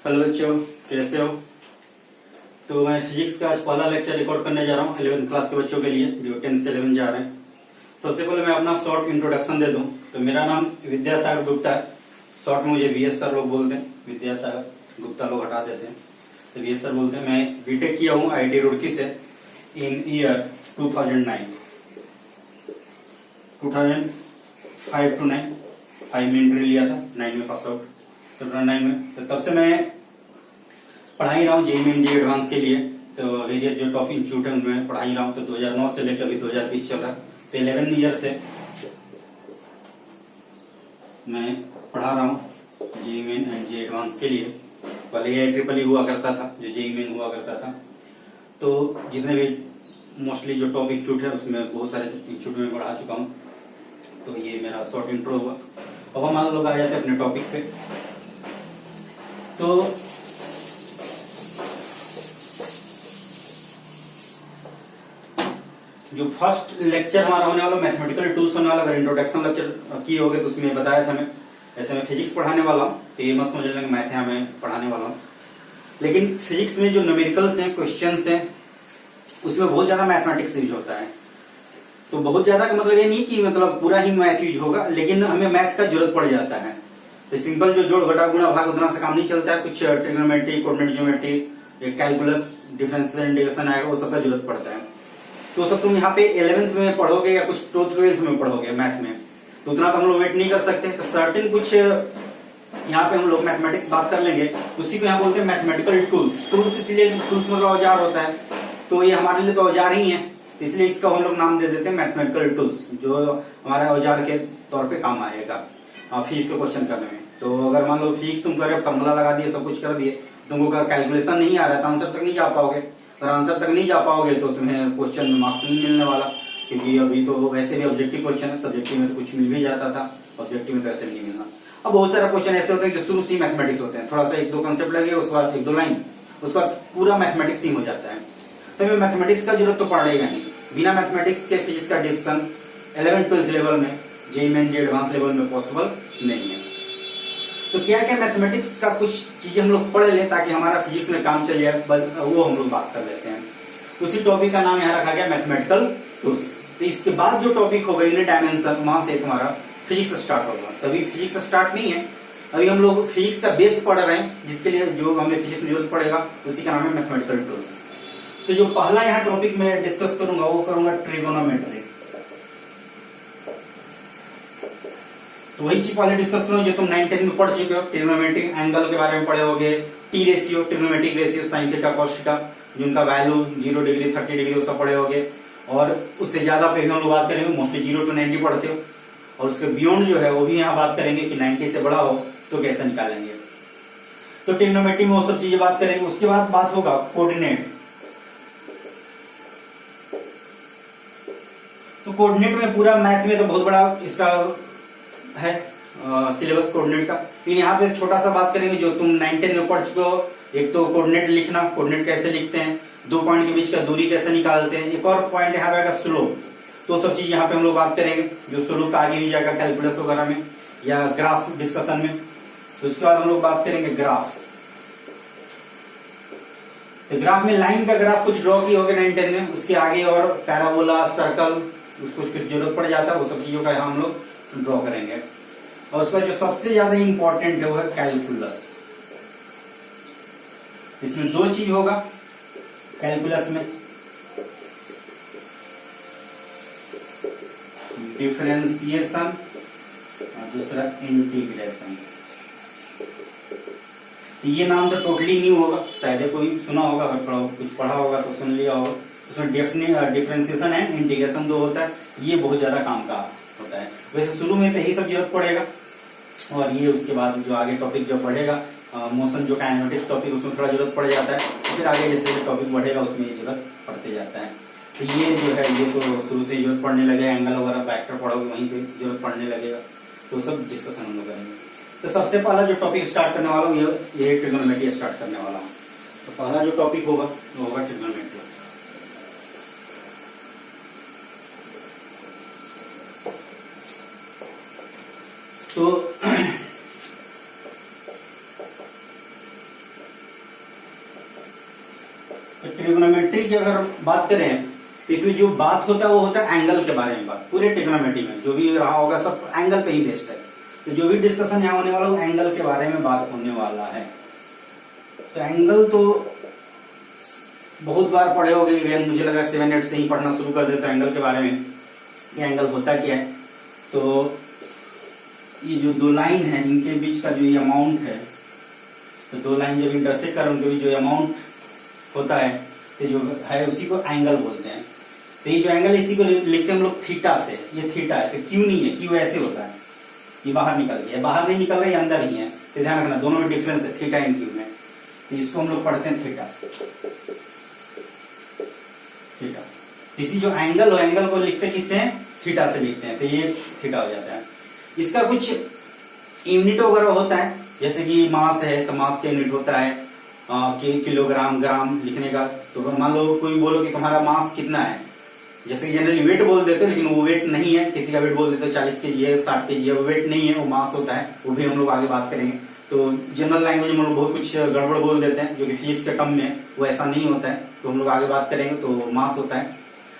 Hello बच्चों, कैसे हो। तो मैं फिजिक्स का आज पहला लेक्चर रिकॉर्ड करने जा रहा हूँ 11th क्लास के बच्चों के लिए जो 10 से 11 जा रहे हैं। सबसे पहले मैं अपना शॉर्ट इंट्रोडक्शन दे दूं। तो मेरा नाम विद्यासागर गुप्ता है। शॉर्ट में मुझे वीएस सर लोग बोलते हैं, विद्यासागर गुप्ता लोग हटा देते हैं तो वीएस सर बोलते हैं। मैं बीटेक किया हूँ आईआईटी रुड़की से इन ईयर 2009 2005 to 9। 5 में एंट्री लिया था, 9 में पास आउट। 2009 में तो तब से मैं पढ़ा ही रहा हूँ जेईई मेन जेईई एडवांस के लिए। तो वेरियस जो टॉप इंस्टीट्यूट है उनमें पढ़ा ही रहा हूँ। तो 2009 से लेकर अभी 2020 चल रहा है, तो 11 ईयर से मैं पढ़ा रहा हूँ JEE main and JEE advance के लिए। पहले ये ट्रिपल ई हुआ करता था, जो जेईई मेन हुआ करता था। तो जितने भी मोस्टली जो टॉप इंस्टीट्यूट है उसमें बहुत सारे इंस्टीट्यूट में पढ़ा चुका हूँ। तो ये मेरा शॉर्ट इंट्रो हुआ। अब हम लोग आ जाते हैं अपने टॉपिक पे। तो जो फर्स्ट लेक्चर हमारा होने वाला मैथमेटिकल टूल्स होने वाला, अगर इंट्रोडक्शन लेक्चर किए होगे तो उसमें बताया था मैं। ऐसे मैं फिजिक्स पढ़ाने वाला हूँ, तो ये मत समझ लेना मैथ है मैं पढ़ाने वाला हूँ। लेकिन फिजिक्स में जो न्यूमेरिकल्स हैं, क्वेश्चंस हैं, उसमें बहुत ज्यादा मैथमेटिक्स यूज होता है। तो बहुत ज्यादा का मतलब ये नहीं कि मतलब पूरा ही मैथ यूज होगा, लेकिन हमें मैथ का जरूरत पड़ जाता है। तो सिंपल जो जोड़ घटा गुणा भाग उतना से काम नहीं चलता है। कुछ trigonometry, coordinate geometry, calculus, differential integration आएगा, वो सबका जरूरत पड़ता है। तो सब तुम यहाँ पे 11th में पढ़ोगे या कुछ 12th में पढ़ोगे मैथ में, तो उतना तो हम लोग वेट नहीं कर सकते। तो सर्टेन कुछ यहाँ पे हम लोग मैथमेटिक्स बात कर लेंगे, उसी को यहाँ बोलते हैं मैथमेटिकल टूल्स। टूल्स इसलिए टूल्स मतलब औजार होता है, तो ये हमारे लिए तो औजार ही है, इसलिए इसका हम लोग नाम दे देते हैं मैथमेटिकल टूल्स, जो हमारे औजार के तौर पे काम आएगा फिजिक्स के क्वेश्चन करने में। तो अगर मान लो फिजिक्स तुम करे, फॉर्मूला लगा दिए, सब कुछ कर दिए, तुमको अगर कैलकुलेशन नहीं आ रहा है तो आंसर तक नहीं जा पाओगे। अगर आंसर तक नहीं जा पाओगे तो तुम्हें क्वेश्चन में मार्क्स नहीं मिलने वाला, क्योंकि अभी तो वैसे भी ऑब्जेक्टिव क्वेश्चन है। सब्जेक्टिव में तो कुछ मिल भी जाता था, ऑब्जेक्टिव में तो ऐसे नहीं मिलना। अब बहुत सारे क्वेश्चन ऐसे होते हैं जो शुरू से मैथमेटिक्स होते हैं, थोड़ा सा एक दो कंसेप्ट लगे, उसके बाद एक दो लाइन, उसके बाद पूरा मैथमेटिक्स ही हो जाता है। तो हमें मैथमेटिक्स का जरूरत तो पड़ेगा ही। बिना मैथमेटिक्स के फिजिक्स का डिसीजन 11th-12th लेवल में, JEE main JEE advance level में पॉसिबल नहीं है। तो क्या क्या मैथमेटिक्स का कुछ चीजें हम लोग पढ़ लें ताकि हमारा फिजिक्स में काम चल जाए, बस वो हम लोग बात कर लेते हैं। उसी टॉपिक का नाम यहाँ रखा गया मैथमेटिकल टूल्स। तो इसके बाद जो टॉपिक होगा यूनिट डायमेंशन, वहां से तुम्हारा फिजिक्स स्टार्ट होगा। तभी फिजिक्स स्टार्ट नहीं है, अभी हम लोग फिजिक्स का बेस पढ़ रहे हैं, जिसके लिए जो हमें फिजिक्स में जरूरत पड़ेगा उसी का नाम है मैथमेटिकल टूल्स। तो जो पहला यहाँ टॉपिक मैं डिस्कस करूंगा वो करूंगा ट्रिगोनोमेट्री। तो वही चीज पहले डिस्कस करूंगा जो तुम 9th-10th में पढ़ चुके हो। ट्रिग्नोमेट्रिक एंगल के बारे में पढ़े होगे, T ratio, trigonometric ratio, sign theta, cos theta, जिनका वैल्यू 0 डिग्री 30 डिग्री वो सब पढ़े होगे। और उससे ज्यादा पे भी हम लोग बात करेंगे, मोस्टली 0 to 90 पढ़ते हो। और उसके बियॉन्ड जो है वो भी यहाँ बात करेंगे कि 90 से बड़ा हो तो कैसे निकालेंगे। तो ट्रिग्नोमेट्री में वो सब चीजें बात करेंगे। उसके बाद बात होगा कोऑर्डिनेट। तो कोऑर्डिनेट में पूरा मैथ में तो बहुत बड़ा इसका है सिलेबस कोऑर्डिनेट का। फिर यहाँ पे छोटा सा बात करेंगे जो तुम 9th-10th में पढ़ चुके हो। एक तो कोऑर्डिनेट लिखना, कोऑर्डिनेट कैसे लिखते हैं, दो पॉइंट के बीच का दूरी कैसे निकालते हैं। एक और पॉइंट यहाँ पे आएगा स्लोप। तो सब चीज यहाँ पे हम लोग बात करेंगे, जो स्लोप का आगे हो जाएगा कैलकुलस वगैरह में या ग्राफ डिस्कशन में। तो उसके बाद हम लोग बात करेंगे ग्राफ। तो ग्राफ में लाइन का ग्राफ कुछ ड्रॉ किए होगे 9th-10th में, उसके आगे और पैराबोला, सर्कल, कुछ कुछ जरूरत पड़ जाता है, वो सब चीजों का हम लोग ड्रॉ करेंगे। और उसका जो सबसे ज्यादा इंपॉर्टेंट है वो है कैलकुलस। इसमें दो चीज होगा कैलकुलस में, डिफरेंशिएशन और दूसरा इंटीग्रेशन। तो ये नाम तो टोटली न्यू होगा, शायद कोई सुना होगा, अगर कुछ पढ़ा होगा तो सुन लिया होगा। उसमें डिफरेंशिएशन एंड इंटीग्रेशन दो होता है, ये बहुत ज्यादा काम का होता है। वैसे शुरू में तो यही सब जरूरत पड़ेगा, और ये उसके बाद जो आगे टॉपिक जो पढ़ेगा मोशन जो काइनेटिक्स टॉपिक, उसमें थोड़ा जरूरत पड़ जाता है। फिर आगे जैसे टॉपिक बढ़ेगा उसमें ये जरूरत पड़ते जाता है। तो ये जो है ये तो शुरू से जरूरत पड़ने लगेगा, एंगल वगैरह वेक्टर पढ़ोगे वहीं पे जरूरत पड़ने लगेगा। तो सब डिस्कशन हम लोग करेंगे। तो सबसे पहला जो टॉपिक स्टार्ट करने वाला हूँ ये ट्रिग्नोमेट्री स्टार्ट करने वाला हूँ। तो पहला जो टॉपिक होगा वो होगा ट्रिग्नोमेट्री। तो तो ट्रिग्नोमेट्री की अगर बात करें तो इसमें जो बात होता है वो होता है एंगल के बारे में बात। पूरे ट्रिग्नोमेट्री में जो भी रहा होगा सब एंगल पे ही बेस्ड है। तो जो भी डिस्कशन यहाँ होने वाला वो एंगल के बारे में बात होने वाला है। तो एंगल तो बहुत बार पढ़े होगे, इवन मुझे लगा 7-8 से ही पढ़ना शुरू कर देता एंगल के बारे में, ये एंगल होता क्या है। तो ये जो दो लाइन है इनके बीच का जो ये अमाउंट है, तो दो लाइन जब इंटरसेक्ट करें उनके बीच जो अमाउंट होता है तो जो है उसी को एंगल बोलते हैं। तो ये जो एंगल इसी को लिखते हैं हम लोग थीटा से। ये थीटा है, तो क्यों नहीं है, क्यों ऐसे होता है, ये बाहर निकल गया, बाहर नहीं निकल रहा है, अंदर ही है। तो ध्यान रखना दोनों में डिफरेंस है थीटा एंड क्यू में। तो इसको हम लोग पढ़ते हैं थीटा। थीटा इसी जो एंगल हो, एंगल को लिखते किससे हैं, थीटा से लिखते हैं। तो ये थीटा हो जाता है। इसका कुछ यूनिट वगैरह होता है, जैसे कि मास है तो मास का यूनिट होता है किलोग्राम, ग्राम लिखने का। तो मान लो कोई बोलो कि तुम्हारा मास कितना है, जैसे कि जनरली वेट बोल देते हो, लेकिन वो वेट नहीं है। किसी का वेट बोल देते हो 40 केजी है, 60 केजी है, वो वेट नहीं है, वो मास होता है। वो भी हम लोग आगे बात करेंगे। तो जनरल लैंग्वेज में हम लोग बहुत कुछ गड़बड़ बोल देते हैं, जो कि फिजिक्स के टर्म में वो ऐसा नहीं होता है। तो हम लोग आगे बात करेंगे। तो मास होता है,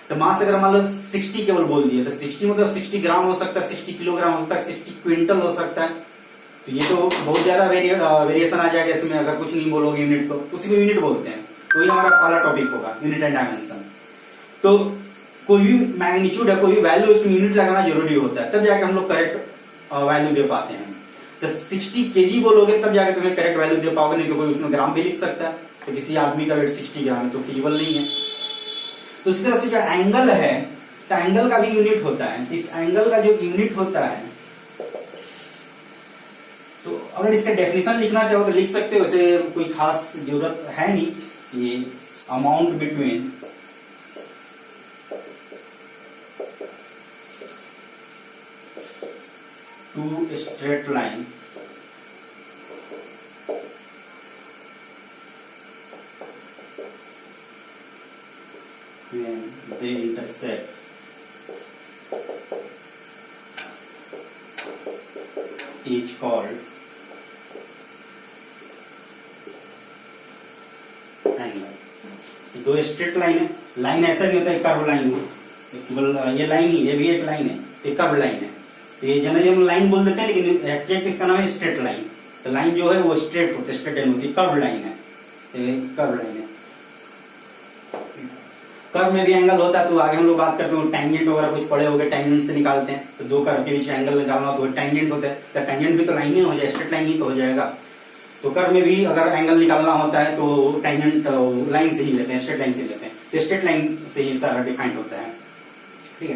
तो मास अगर मान लो 60 केवल बोल दिए तो 60 मतलब 60 ग्राम हो सकता है, 60 किलोग्राम हो सकता है, 60 क्विंटल हो सकता है। तो ये तो बहुत ज्यादा वेरिएशन आ जाएगा इसमें। अगर कुछ नहीं बोलोगे यूनिट तो उसी को यूनिट बोलते हैं। तो ये हमारा पहला टॉपिक होगा, यूनिट एंड डायमेंशन। तो कोई भी मैग्नीट्यूड है, कोई भी वैल्यू, उसमें यूनिट लगाना जरूरी होता है, तब जाके हम लोग करेक्ट वैल्यू दे पाते हैं। तो 60 केजी बोलोगे तब जाके तुम्हें करेक्ट वैल्यू दे पाओगे, नहीं तो कोई उसमें ग्राम भी लिख सकता है। तो किसी आदमी का वेट 60 ग्राम है तो फिजिबल नहीं है। तो इस तरह से जो एंगल है, तो एंगल का भी यूनिट होता है। इस एंगल का जो यूनिट होता है, तो अगर इसका डेफिनेशन लिखना चाहो तो लिख सकते हो, उसे कोई खास जरूरत है नहीं। ये amount between two straight line when they intersect is called angle. दो स्ट्रेट लाइन है, लाइन ऐसा भी होता है कर्व लाइन हो, ये लाइन ही, ये भी एक लाइन है, ये कर्व लाइन है। तो ये जनरली हम लाइन बोल देते हैं, लेकिन एक्जेक्ट इसका नाम है स्ट्रेट लाइन। तो लाइन जो है वो स्ट्रेट होती है, स्ट्रेट लाइन होती है, कर्व लाइन है, कर्व लाइन है। कर्व में भी एंगल होता है, तो आगे हम लोग बात करते हैं। टैंजेंट वगैरह कुछ पढ़े होंगे, टैंजेंट से निकालते हैं। तो दो कर्व के बीच एंगल निकालना हो तो टैंजेंट होता है। तो टैंजेंट भी तो लाइन ही हो जाए, स्ट्रेट लाइन ही तो हो जाएगा। तो कर्व में भी अगर एंगल निकालना होता है तो टैंजेंट लाइन से ही लेते हैं, स्ट्रेट लाइन से लेते हैं। तो स्ट्रेट लाइन से ही सारा डिफाइंड होता है, ठीक है।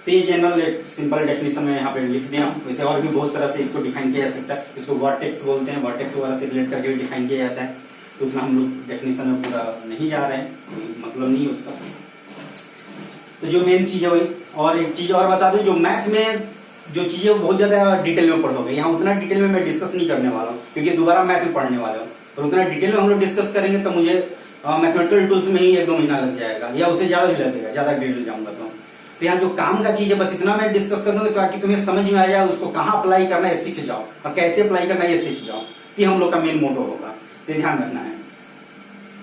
तो ये जनरल सिंपल डेफिनेशन में यहाँ पे लिख दिया। वैसे और भी बहुत तरह से इसको डिफाइन किया जा सकता है। इसको वर्टेक्स बोलते हैं, वर्टेक्स वगैरह से रिलेट करके डिफाइन किया जाता है। तो उतना हम लोग डेफिनेशन में पूरा नहीं जा रहे हैं, मतलब नहीं उसका। तो जो मेन चीज है वही। और एक चीज और बता दूं, जो मैथ में जो चीजें वो बहुत ज्यादा डिटेल में पढ़ोगे, यहाँ उतना डिटेल में मैं डिस्कस नहीं करने वाला हूँ, क्योंकि दोबारा मैथ में पढ़ने वाले हूँ। और उतना डिटेल में हम लोग डिस्कस करेंगे तो मुझे मैथमेटिकल टूल्स में ही 1-2 महीना लग जाएगा, या उससे ज्यादा भी लगेगा, ज्यादा डिटेल जाऊंगा तो यहाँ जो काम का चीज है बस इतना मैं डिस्कस कर दूंगा, ताकि तुम्हें समझ में आ जाए, उसको कहाँ अप्लाई करना है सीख जाओ, और कैसे अप्लाई करना है ये सीख जाओ। ये हम लोग का मेन मोटो होगा, ये ध्यान रखना है,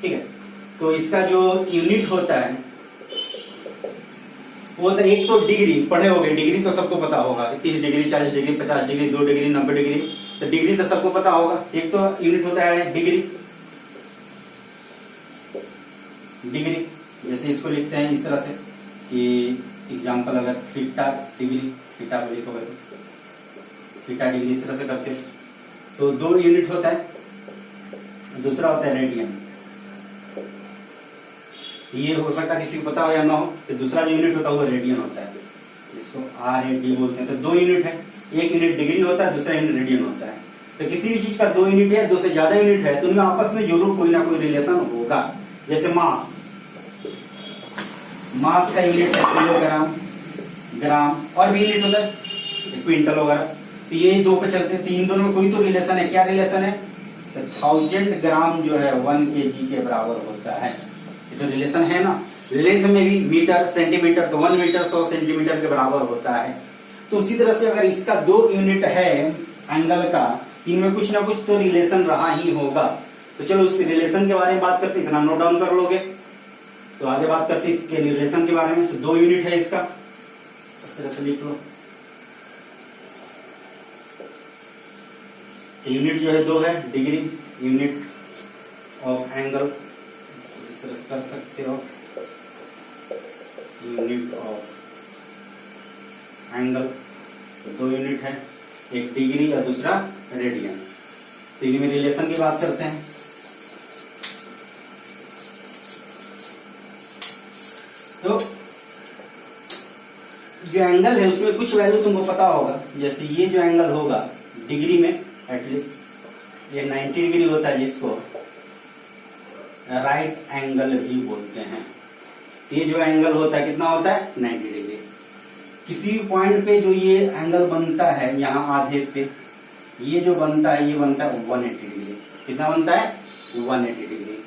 ठीक है। तो इसका जो यूनिट होता है वो तो एक तो डिग्री पढ़े होगे, डिग्री तो सबको पता होगा, 30 degree, 40 degree, 50 degree, 2 degree, 90 degree. तो डिग्री तो सबको पता होगा। एक तो यूनिट होता है डिग्री। डिग्री जैसे इसको लिखते हैं इस तरह से कि एग्जाम्पल अगर थीटा डिग्री, थीटा को लिखोगे तो थीटा डिग्री इस तरह से करते हैं। तो 2 यूनिट होता है। दूसरा होता है रेडियन। ये हो सकता है किसी को पता हो या ना हो। तो दूसरा जो यूनिट होता है वो रेडियन होता है, जिसको RAD बोलते हैं। तो 2 यूनिट है, एक यूनिट डिग्री होता है, दूसरा यूनिट रेडियन होता है। तो किसी भी चीज का 2 यूनिट है, 2 से ज्यादा यूनिट है, तो उनमें आपस में जरूर कोई ना कोई रिलेशन होगा। जैसे मास, मास का यूनिट है किलोग्राम, ग्राम, और भी यूनिट होता है क्विंटल वगैरह। तो ये 2 पे चलते हैं। तो इन दोनों में कोई तो रिलेशन है। क्या रिलेशन है? तो 1000 ग्राम जो है 1 kg के बराबर होता है। ये तो रिलेशन है ना। लेंथ में भी मीटर, सेंटीमीटर, तो 1 मीटर 100 सेंटीमीटर के बराबर होता है। तो उसी तरह से अगर इसका 2 यूनिट है एंगल का, इनमें कुछ ना कुछ तो रिलेशन रहा ही होगा। तो चलो उस रिलेशन के बारे में बात करते हैं, इतना नोट डाउन कर लोगे। तो आगे बात करते हैं इसके रिलेशन के बारे में। तो 2 यूनिट है इसका, इस तरह से लिख लो। यूनिट जो है 2 है, डिग्री यूनिट ऑफ एंगल, इस तरह से कर सकते हो, यूनिट ऑफ एंगल। तो 2 यूनिट है, एक डिग्री और दूसरा रेडियन। तो इनमें रिलेशन की बात करते हैं। तो जो एंगल है उसमें कुछ वैल्यू तुमको पता होगा, जैसे ये जो एंगल होगा डिग्री में एटलीस्ट ये 90 डिग्री होता है, जिसको राइट एंगल भी बोलते हैं। ये जो एंगल होता है कितना होता है 90 डिग्री। किसी भी पॉइंट पे जो ये एंगल बनता है यहाँ आधे पे, ये जो बनता है ये बनता है 180 डिग्री। कितना बनता है 180 डिग्री।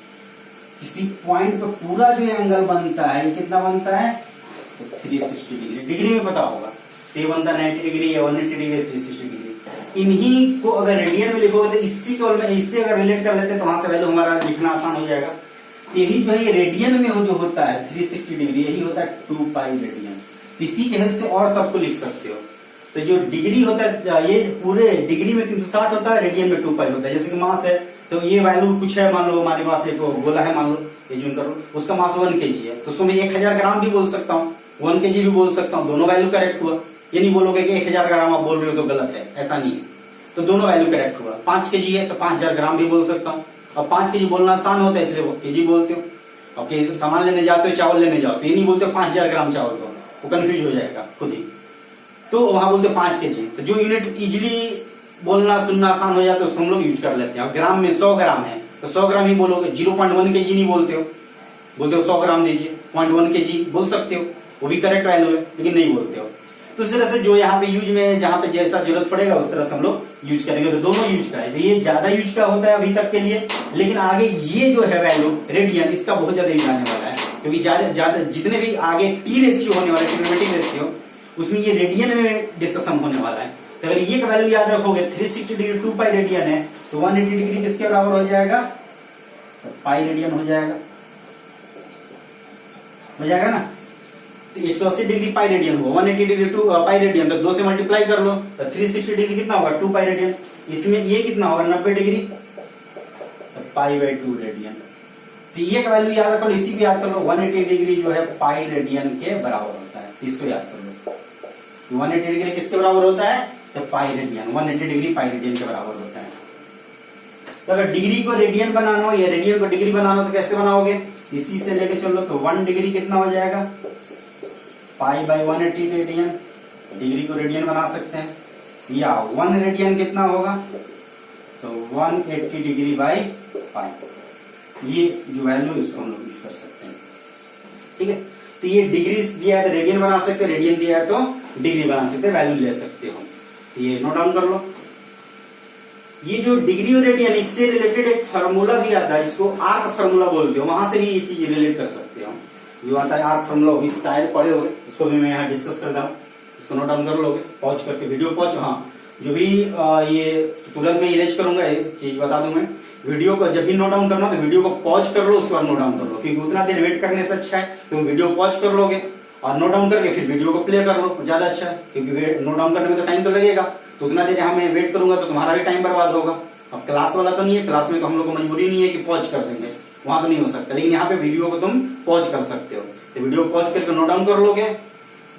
किसी पॉइंट पे पूरा जो एंगल बनता है ये कितना बनता है तो 360 डिग्री। डिग्री में पता होगा, तो ये बनता है 90 डिग्री या 180 डिग्री 360 डिग्री। इन्हीं को अगर रेडियन में लिखोगे तो इससे अगर रिलेट कर लेते हैं तो वहां से वैल्यू हमारा लिखना आसान हो जाएगा। यही जो है ये रेडियन में जो होता है 360 डिग्री, यही होता है 2 पाई रेडियन। इसी के हेल्प से और सबको लिख सकते हो। तो जो डिग्री होता है ये पूरे डिग्री में 360 होता है, रेडियन में 2 पाई होता है। जैसे कि मास है तो ये वैल्यू कुछ है, मान लो हमारे पास एक गोला है, मान लो ये जून करो, उसका मास 1 kg है, तो उसको मैं 1000 ग्राम भी बोल सकता हूँ, 1 kg भी बोल सकता हूँ। दोनों वैल्यू करेक्ट हुआ। ये नहीं बोलोगे कि 1000 ग्राम आप बोल रहे हो तो गलत है, ऐसा नहीं है। तो दोनों वैल्यू करेक्ट हुआ। 5 kg है तो 5000 ग्राम भी बोल सकता हूँ। और 5 kg बोलना आसान होता है इसलिए वो kg बोलते हो। अब सामान लेने जाते हो, चावल लेने जाओ, तो ये नहीं बोलते 5000 ग्राम चावल, तो वो कंफ्यूज हो जाएगा खुद ही। तो वहां बोलते 5 kg। तो जो यूनिट इजिली बोलना सुनना आसान हो जाता है उसको हम लोग यूज कर लेते हैं। अब ग्राम में 100 ग्राम है तो 100 ग्राम ही बोलोगे, 0.1 kg नहीं बोलते हो। बोलते हो 100 ग्राम दीजिए, 0.1 kg बोल सकते हो, वो भी करेक्ट वैल्यू है, लेकिन नहीं बोलते हो। तो इस तरह से जो यहाँ पे यूज में जहां पे जैसा जरूरत पड़ेगा उस तरह से हम लोग यूज करेंगे। तो दोनों यूज का है। तो ये ज्यादा यूज का होता है अभी तक के लिए, लेकिन आगे ये जो है वैल्यू रेडियन, इसका बहुत ज्यादा यूज आने वाला है। क्योंकि ज्यादा जितने भी आगे टी रेशियो होने वाला है, ट्रिग्नोमेट्रिक रेशियो, उसमें ये रेडियन में डिस्कशन होने वाला है। तो अगर ये का वैल्यू याद रखोगे 360 डिग्री 2 पाई रेडियन है, तो 180 डिग्री किसके बराबर हो जाएगा तो पाई रेडियन हो जाएगा ना। तो 180 डिग्री पाई रेडियन होगा, 180 डिग्री 2 पाई रेडियन, तो 2 से मल्टीप्लाई कर लो तो 360 डिग्री कितना होगा 2 पाई रेडियन। इसमें ये कितना होगा 90 डिग्री, तो पाई बाई 2 रेडियन। तो ये का वैल्यू याद रखो, इसी को याद कर लो। 180 डिग्री जो है पाई रेडियन के बराबर होता है, इसको याद कर लो। 180 डिग्री किसके बराबर होता है तो pi radian, 180 degree pi radian के बराबर होता है। तो अगर डिग्री को रेडियन बनाना हो या रेडियन को डिग्री बनाना हो तो कैसे बनाओगे, इसी से लेके चलो। तो 1 डिग्री कितना हो जाएगा पाई बाई 180 रेडियन, डिग्री को रेडियन बना सकते हैं। या 1 रेडियन कितना होगा तो 180 डिग्री बाई पाई। ये जो वैल्यू है इसको हम लोग यूज कर सकते हैं। ठीक है, तो ये डिग्री दिया है तो रेडियन बना सकते हो, रेडियन दिया है तो डिग्री बना सकते हैं, वैल्यू ले सकते हो। तो ये नोट डाउन कर लो। ये जो डिग्री और रेडियन, इससे रिलेटेड एक फार्मूला भी आता है, इसको आर्क फार्मूला बोलते हो, वहां से भी ये चीज रिलेट कर सकते हो। जो आता है आर्क फार्मूला, भी शायद पढ़े होंगे, उसको भी मैं यहाँ डिस्कस करता हूँ। इसको नोट डाउन कर लोगे, पॉज करके वीडियो पॉज। हाँ, जो भी ये तुरंत में इरेज करूंगा, ये चीज बता दूं मैं। वीडियो को जब भी नोट डाउन करना तो वीडियो को पॉज कर लो, उसके बाद नोट डाउन कर लो, क्योंकि उतना देर वेट करने से अच्छा है तो वीडियो पॉज कर लोगे और नोट डाउन करके फिर वीडियो को प्ले कर लो, ज्यादा अच्छा है। क्योंकि नोट डाउन करने में तो टाइम तो लगेगा, तो उतना देर यहाँ मैं वेट करूंगा तो तुम्हारा भी टाइम बर्बाद होगा। अब क्लास वाला तो नहीं है, क्लास में तो हम लोग को मजबूरी नहीं है कि पॉज कर देंगे, वहां तो नहीं हो सकता। लेकिन यहाँ पे वीडियो को तुम पॉज कर सकते हो, तो वीडियो पॉज करके नोट डाउन कर लोगे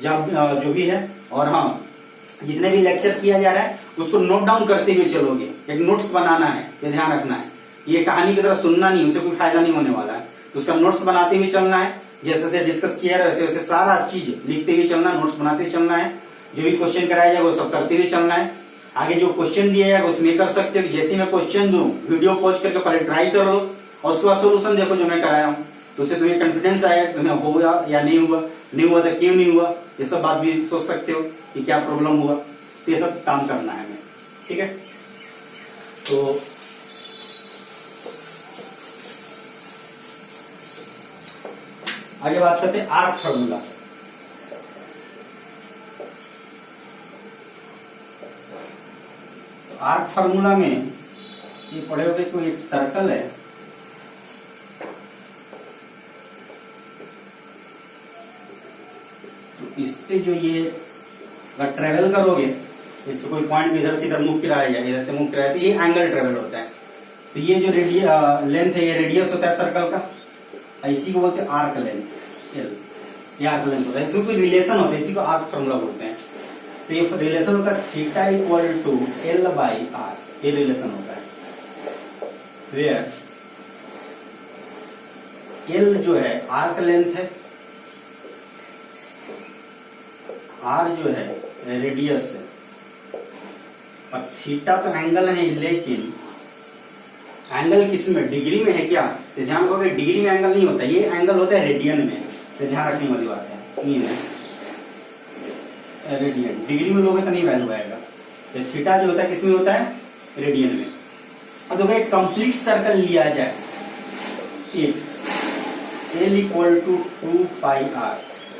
जो भी है। और हाँ, जितने भी लेक्चर किया जा रहा है उसको नोट डाउन करते हुए चलोगे। एक नोट्स बनाना है, ये ध्यान रखना है। ये कहानी की तरह सुनना नहीं, उससे कोई फायदा नहीं होने वाला है। तो उसका नोट्स बनाते हुए चलना है, जैसे जैसे डिस्कस किया है वैसे वैसे सारा चीज लिखते हुए चलना, नोट्स बनाते हुए चलना है। जो भी क्वेश्चन कराया जाएगा वो सब करते हुए चलना है। आगे जो क्वेश्चन दिया जाएगा उसमें कर सकते हो कि जैसे मैं क्वेश्चन दूं वीडियो पॉज करके पहले ट्राई कर लो और उसके बाद सोल्यूशन देखो जो मैं कराया हूँ, तो उससे तुम्हें कॉन्फिडेंस आएगा तुम्हें होगा या नहीं हुआ, नहीं हुआ तो क्यों नहीं हुआ, ये सब बात भी सोच सकते हो कि क्या प्रॉब्लम हुआ। तो ये सब काम करना है हमें, ठीक है। तो आगे बात करते हैं आर्क फार्मूला। आर्क फार्मूला में ये पढ़े होगे कोई एक सर्कल है, तो इस पे जो ये अगर ट्रेवल करोगे, इस पे कोई पॉइंट भी इधर से इधर मूव कराया जाए, इधर से मूव कराया, तो ये एंगल ट्रेवल होता है। तो ये जो लेंथ है, ये रेडियस होता है सर्कल का, इसी को बोलते हैं आर्क लेंथ, एल। ये आर्क लेंथ होता है, इसमें कोई रिलेशन होता है, इसी को आर्क फॉर्मूला बोलते हैं। तो ये रिलेशन होता है theta equal to L by R, ये रिलेशन होता है। वेयर एल जो है आर्क लेंथ है, आर जो है रेडियस है, और थीटा तो एंगल है, लेकिन एंगल किस में, डिग्री में है क्या? तो ध्यान रखोगे डिग्री में एंगल नहीं होता, ये एंगल होता है रेडियन में, तो ध्यान रखने वाली बात है। ये रेडियन, डिग्री में लोगे तो नहीं वैल्यू आएगा। तो थीटा जो होता है किसमें होता है, रेडियन में। अब देखो एक कंप्लीट सर्कल लिया जाए, if L equal to 2 pi R,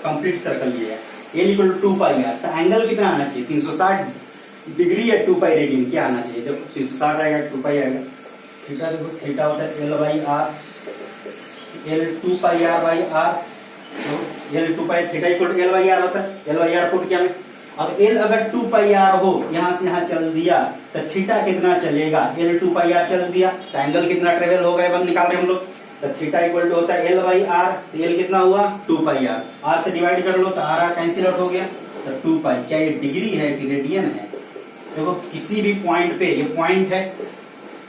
complete circle लिया जाए, L equal to 2 pi R, तो एंगल कितना आना चाहिए? 360 डिग्री या 2 पाई रेडियन, क्या आना चाहिए? देखो 360 आएगा, 2 पाई आएगा। थीटा देखो, थीटा होता है L by R, L 2 pi R by R, तो L 2 pi, theta equal to L by R होता है, एल बाई आर पुट किया मैं। अब एल अगर 2 पाई आर हो, यहां से यहां चल दिया, तो थीटा कितना चलेगा? एल 2 पाई आर चल दिया, तो एंगल कितना ट्रेवल होगा ये निकाल रहे हम लोग। तो थीटा इक्वल टू होता है एल बाई आर, तो एल कितना हुआ? 2 पाई आर, आर से डिवाइड कर लो तो आर आर कैंसिल आउट हो गया, तो 2 पाई। क्या ये डिग्री है कि रेडियन है? देखो किसी भी पॉइंट पे, ये पॉइंट है,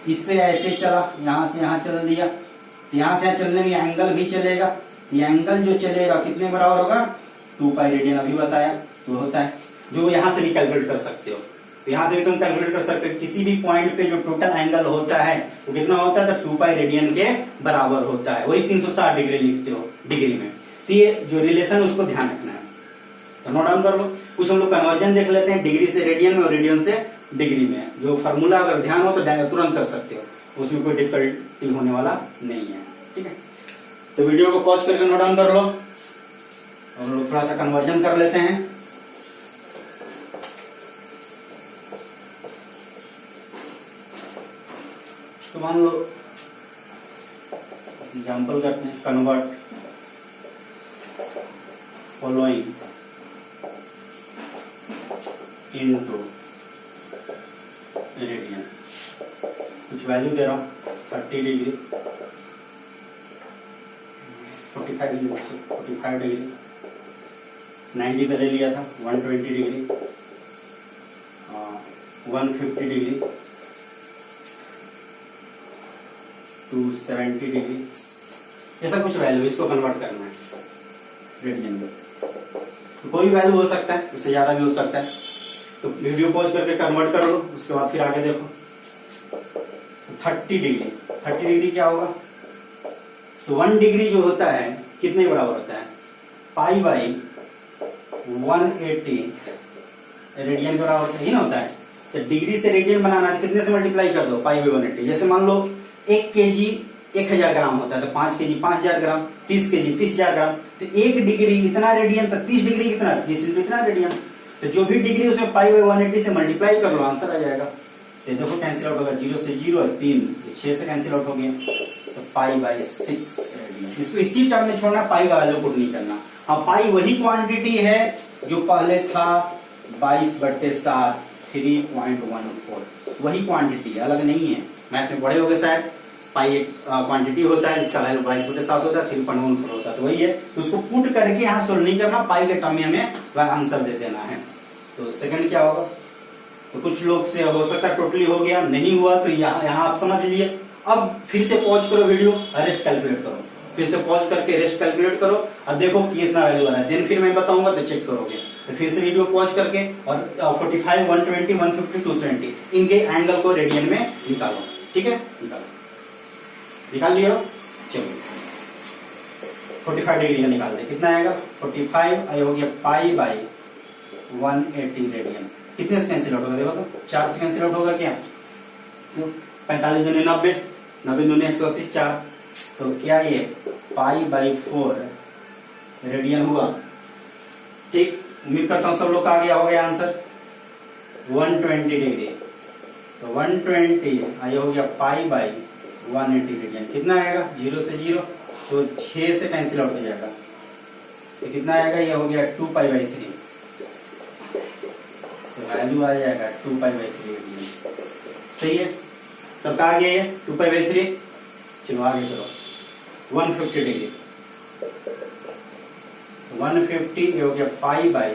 इस पे ऐसे चला, यहां से यहां चल दिया, तो यहां से यहां चलने में एंगल भी चलेगा, ये एंगल जो चलेगा कितने बराबर होगा? 2 पाई रेडियन, अभी बताया तो होता है, जो यहां से भी कैलकुलेट कर सकते हो। तो यहां से भी तुम कैलकुलेट कर सकते हो, किसी भी पॉइंट पे जो टोटल एंगल होता है वो कितना होता है? तो 2 पाई रेडियन के बराबर होता है, वही 360 डिग्री लिखते हो डिग्री में। तो ये जो रिलेशन उसको ध्यान रखना है, तो नोट डाउन कर लो। कुछ हम लोग कन्वर्जन देख लेते हैं, डिग्री से रेडियन में और रेडियन से डिग्री में। जो फॉर्मूला अगर ध्यान हो तो तुरंत कर सकते हो, उसमें कोई डिफिकल्टी होने वाला नहीं है। ठीक है, तो वीडियो को पॉज करके नोट डाउन कर लो, और लोग थोड़ा सा कन्वर्जन कर लेते हैं। तो मान लो एग्जाम्पल करते हैं, कन्वर्ट फॉलोइंग इनटू रेडियन। कुछ वैल्यू दे रहा हूं, 30 डिग्री, 45 डिग्री, 45 डिग्री, 90 पे ले लिया था, 120 डिग्री, 150 डिग्री, 270 डिग्री, ऐसा कुछ वैल्यू, इसको कन्वर्ट करना है रेडियन में। तो कोई वैल्यू हो सकता है, इससे ज्यादा भी हो सकता है। तो वीडियो पॉज करके कन्वर्ट कर लो, उसके बाद फिर आगे देखो। 30 डिग्री, 30 डिग्री क्या होगा? तो 1 डिग्री जो होता है कितने बराबर होता है? पाई बाई 180 रेडियन के बराबर सही ना होता है। तो डिग्री से रेडियन बनाना है, कितने से मल्टीप्लाई कर दो? Pi by 180। जैसे मान लो 1 केजी 1000 ग्राम होता है, तो 5 केजी 5000 ग्राम, 30 केजी 30000 ग्राम, तो 1 डिग्री इतना रेडियन, तो 30 डिग्री कितना? 30 इंटू इतना रेडियन। तो जो भी डिग्री उसमें पाई बाई 180 से मल्टीप्लाई कर लो, आंसर आ जाएगा। तो देखो कैंसिल आउट होगा, 0 से 0 है 3, 6 से कैंसिल आउट हो गया, तो पाई बाई 6 रेडियन। इसको इसी टर्म में छोड़ना, पाई का वैल्यू पुट नहीं करना। हाँ, पाई वही क्वांटिटी है जो पहले था 22/7 3.14, वही क्वांटिटी है, अलग नहीं है। मैथ में पढ़े होगे शायद, पाई एक क्वांटिटी होता है जिसका वैल्यू 22/7 होता है, 3.14 होता है, तो वही है। तो उसको पुट करके यहाँ सोल्व नहीं करना, पाई के टर्म में हमें वह आंसर दे देना है। तो सेकंड क्या होगा? तो कुछ लोग से हो सकता है टोटली हो गया, नहीं हुआ तो यहाँ आप समझ लिए। अब फिर से पॉज करो वीडियो, रेस्ट कैलकुलेट करो, फिर से पॉज करके रेस्ट कैलकुलेट करो और देखो कितना वैल्यू आ रहा है। देन फिर मैं बताऊंगा तो चेक करोगे। तो फिर से वीडियो पॉज करके और 45, 120, 150, 270 इनके एंगल को रेडियन में निकालो। ठीक है, निकाल लिया, चलो 45 डिग्री का निकाल दे, कितना आएगा? 45 आई हो गया पाई बाई 180 रेडियन। कितने से कैंसिल आउट होगा? देखो तो 4 से कैंसिल आउट होगा क्या? तो 45 दूनी 90, 90 दूनी 180, 4, तो क्या ये पाई बाई 4 रेडियन हुआ। ठीक, उम्मीद करता हूं सब लोग का आ गया हो गया आंसर। 120 डिग्री तो 120 ये हो गया पाई बाई 180 रेडियन। कितना आएगा? 0 से 0 तो 6 से कैंसिल आउट हो जाएगा, तो कितना आएगा? ये हो गया 2 पाई बाई 3, तो वैल्यू आ जाएगा 2 पाई बाई 3 रेडियन। सही है, सबका आ गया ये 2 पाई बाई 3। चलो आगे करो 150 डिग्री, 150 ये हो गया पाई बाई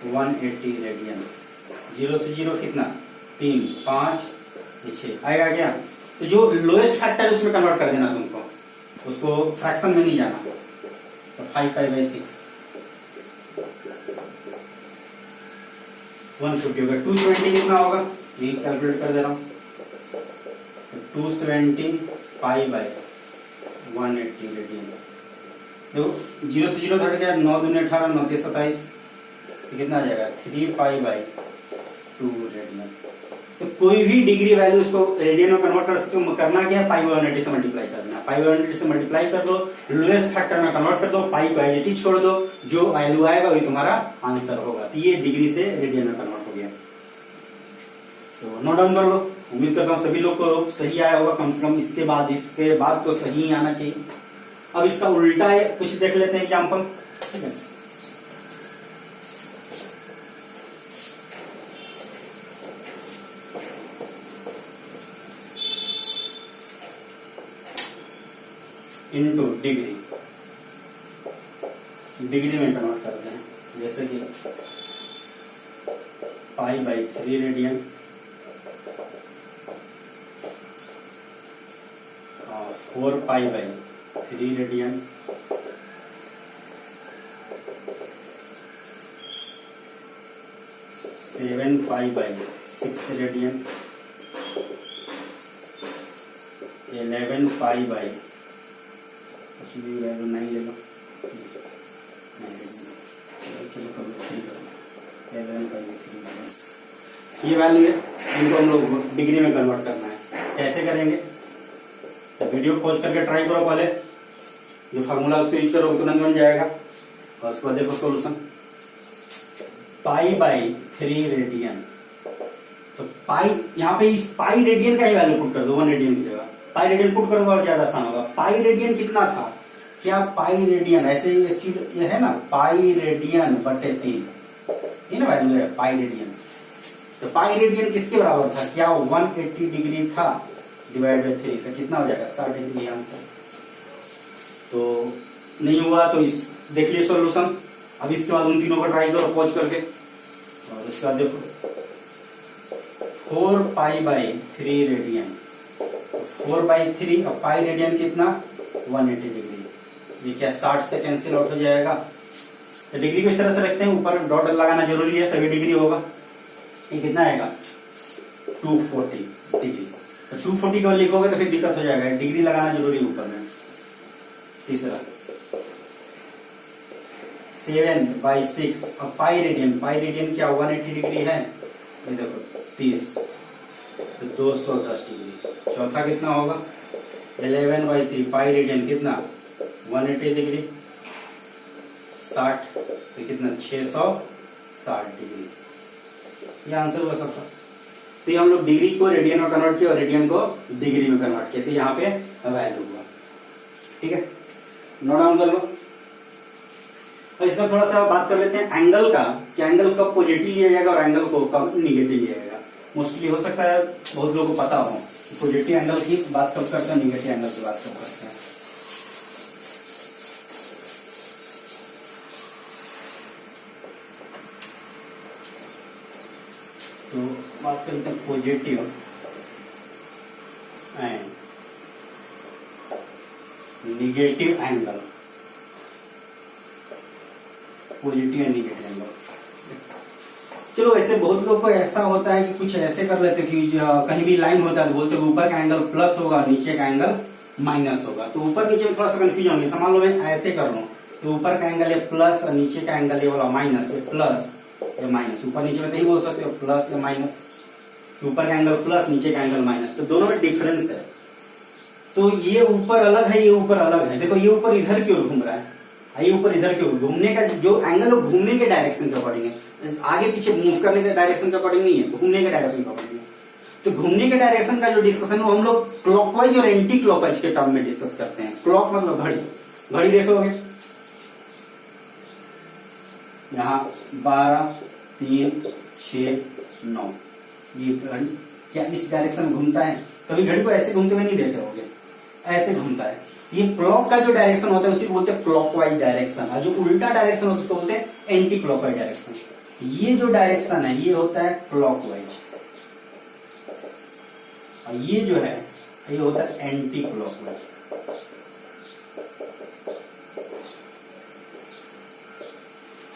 180 रेडियन। 0 से 0 कितना? 3, 5, 6 आएगा क्या? तो जो लोएस्ट फैक्टर उसमें कन्वर्ट कर देना तुमको, उसको फ्रैक्शन में नहीं जाना। तो 5 पाई बाई 6 150 होगा। 270 कितना होगा? ये कैलकुलेट कर दे रहा हूं। 270 पाई बाई 180 रेडियन। तो 0 से 0 घट गया, 9 दूनी 18, 9 3 27, कितना आ जाएगा? 3 पाई बाई 2 रेडियन। तो कोई भी डिग्री वैल्यू उसको रेडियन में कन्वर्ट कर सकते हो। करना क्या है? पाई बाई 180 से मल्टीप्लाई करना। पाई बाई 180 से मल्टीप्लाई कर दो, लोएस्ट फैक्टर में कन्वर्ट कर दो, पाई को एज इट इज छोड़ दो, जो वैल्यू आएगा वही तुम्हारा आंसर होगा। तो ये डिग्री से रेडियन में कन्वर्ट हो गया। तो नोट डाउन कर लो। उम्मीद करता हूँ सभी लोग को सही आया होगा, कम से कम इसके बाद तो सही ही आना चाहिए। अब इसका उल्टा है, कुछ देख लेते हैं एग्जाम्पल। ठीक है, इनटू डिग्री, डिग्री में कन्वर्ट करते हैं। जैसे कि पाई बाई 3 रेडियन और 4 pi by 3 radian, 7 pi by 6 radian, 11 pi by, value 9 ले लो, ये वैल्यू है, इनको हम लोग डिग्री में कन्वर्ट करना है। कैसे करेंगे? तो वीडियो पॉज करके ट्राई करो, पहले जो फार्मूला उसको यूज करोगे तुरंत बन जाएगा। और उसके बाद देखो सोल्यूशन। पाई बाई 3 रेडियन, तो पाई यहाँ पे इस पाई रेडियन का ही वैल्यू पुट कर दो 1 रेडियन की जगह। पाई रेडियन पुट कर दो और ज्यादा आसान होगा। पाई रेडियन कितना था? क्या पाई रेडियन ऐसे ही एक्चुअली ये है ना, पाई रेडियन बटे 3, ये ना वैल्यू है पाई रेडियन। तो पाई रेडियन किसके बराबर था? क्या 180 डिग्री था डिवाइड बाई 3, तो कितना हो जाएगा? 60 डिग्री आंसर। तो नहीं हुआ तो इस देख लिए सॉल्यूशन। अब इसके बाद उन तीनों को ट्राई करो पॉज करके। और इसके बाद देखो 4 पाई बाई 3 रेडियन, 4 बाई 3 और पाई रेडियन कितना? 180 डिग्री। ये क्या 60 से कैंसिल आउट हो जाएगा। तो डिग्री को इस तरह से रखते हैं, ऊपर डॉट लगाना जरूरी है तभी डिग्री होगा। ये कितना आएगा? 240 डिग्री। तो 240 को लिखोगे तो फिर दिक्कत हो जाएगा, डिग्री लगाना जरूरी है ऊपर में। तीसरा 7 बाई 6 और पाई रेडियन, पाई रेडियन क्या 180 डिग्री है? ये देखो 30, तो 210 डिग्री। चौथा कितना होगा? 11 बाई 3 पाई रेडियन कितना? 180 डिग्री, 60 तो कितना? 660 डिग्री। ये आंसर हुआ सबका। तो ये हम लोग डिग्री को रेडियन में कन्वर्ट किया और रेडियन को डिग्री में कन्वर्ट किया, तो यहाँ पे वैल्यू हुआ। ठीक है, नोट डाउन कर लो। और इसका थोड़ा सा बात कर लेते हैं एंगल का, कि एंगल कब पॉजिटिव लिया जाएगा और एंगल को कब निगेटिव लिया जाएगा। मोस्टली हो सकता है बहुत लोगों को पता हो पॉजिटिव एंगल की बात कब करते हैं, निगेटिव एंगल की बात कब करते हैं। तो बात करते हैं positive and negative angle. Positive and negative angle. चलो वैसे बहुत लोग को ऐसा होता है कि कुछ ऐसे कर लेते कि कहीं भी लाइन होता है तो बोलते हैं ऊपर का एंगल प्लस होगा नीचे का एंगल माइनस होगा। तो ऊपर नीचे में थोड़ा सा कंफ्यूजन होगी। मान लो मैं ऐसे कर लूं तो ऊपर का एंगल है प्लस और नीचे का एंगल ये वाला माइनस है, प्लस या माइनस। ऊपर नीचे में तो ही बोल सकते हो प्लस या माइनस, ऊपर का एंगल प्लस नीचे का एंगल माइनस, तो दोनों में डिफरेंस है। तो ये ऊपर अलग है, ये ऊपर अलग है। देखो ये ऊपर इधर की ओर घूम रहा है, ये ऊपर इधर की ओर। घूमने का जो एंगल है घूमने के डायरेक्शन के अकॉर्डिंग है, आगे पीछे मूव करने के डायरेक्शन के अकॉर्डिंग नहीं है, घूमने के डायरेक्शन के अकॉर्डिंग है। तो घूमने के डायरेक्शन का जो डिस्कशन है वो हम लोग क्लॉकवाइज और एंटी क्लॉकवाइज के टर्म में डिस्कस करते हैं। क्लॉक मतलब घड़ी, घड़ी देखोगे यहाँ 12, 3, 6, 9, ये घड़ी क्या इस डायरेक्शन में घूमता है? कभी घड़ी को ऐसे घूमते हुए नहीं देखे होगे, ऐसे घूमता है। ये क्लॉक का जो डायरेक्शन होता है उसी को बोलते हैं क्लॉकवाइज डायरेक्शन, और जो उल्टा डायरेक्शन होता है उसको बोलते हैं एंटी क्लॉकवाइज डायरेक्शन। ये जो डायरेक्शन है ये होता है क्लॉकवाइज, और ये जो है ये होता है एंटी क्लॉकवाइज।